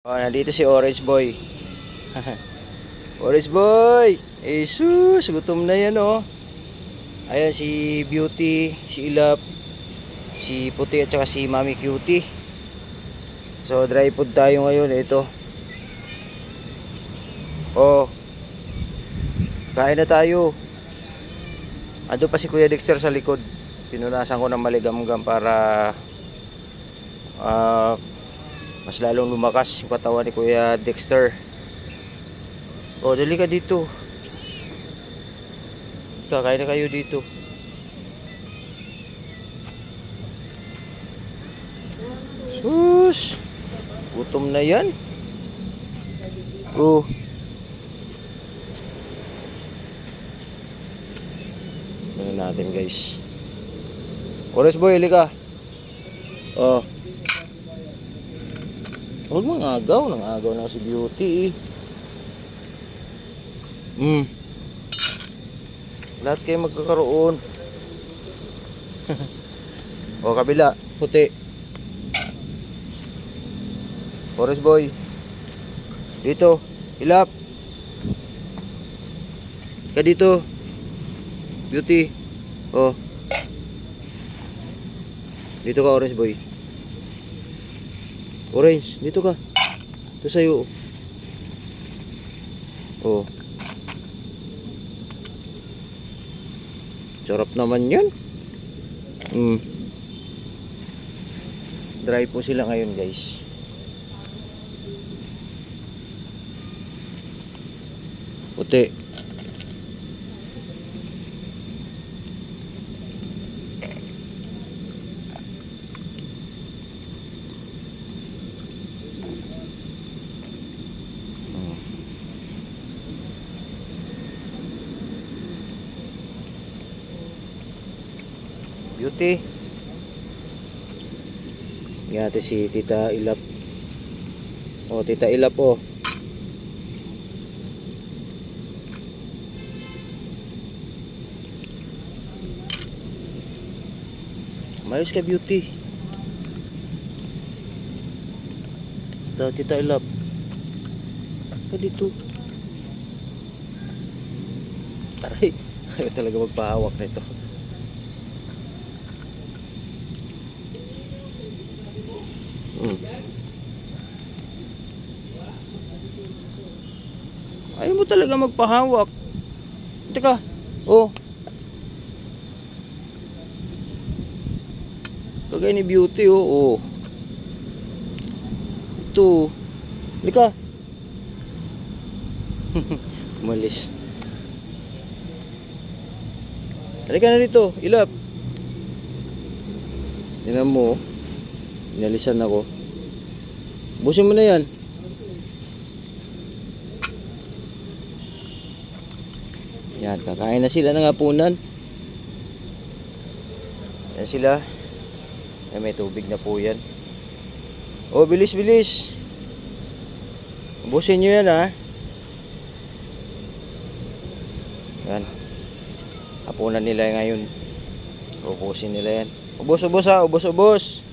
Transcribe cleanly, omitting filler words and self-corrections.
Oh, nandito si Orange Boy. Orange Boy! Jesus, gutom na yan oh. Ayan si Beauty, si Ilap, si Puti at saka si Mami Cutie. So dry food tayo ngayon, ito. Oh, kain na tayo. Ando pa si Kuya Dexter sa likod. Pinunasan ko ng maligamgam para mas lalong lumakas yung katawan ni Kuya Dexter. Oh, dali ka dito. Kakain na kayo dito. Sus! Gutom na yan. Oh. Ano natin guys. Orange Boy, halika. Oh. Huwag mangagaw. Nangagaw na si Beauty eh. Lahat kayo magkakaroon. O, kabila. Puti. Orange Boy. Dito. Ilap. Ka dito. Beauty. O. Dito ka, Orange Boy. Orange, dito ka. Ito sa'yo. O. Sarap naman yan. Dry po sila ngayon guys. Puti. Beauty. Yan si Tita Ilap. O, Tita Ilap o. Mayos ka Beauty. Ito, Tita Ilap. Ka dito. Taray. Ayaw talaga magpahawak nito. Ayaw mo talaga magpahawak. Teka. Oh. Lagay ni Beauty oh. Oh. Ito. Lika. Umalis. Halika na dito. Ilap. Tingnan mo. Inalisan ako. Busin mo na yan. Yan, kakain na sila ng hapunan. Yan sila. Yan, may tubig na po yan. Oh, bilis, bilis. Ubusin nyo yan, ha. Yan. Hapunan nila ngayon. Ubusin nila yan. Ubos, ubos, ha. Ubos, ubos.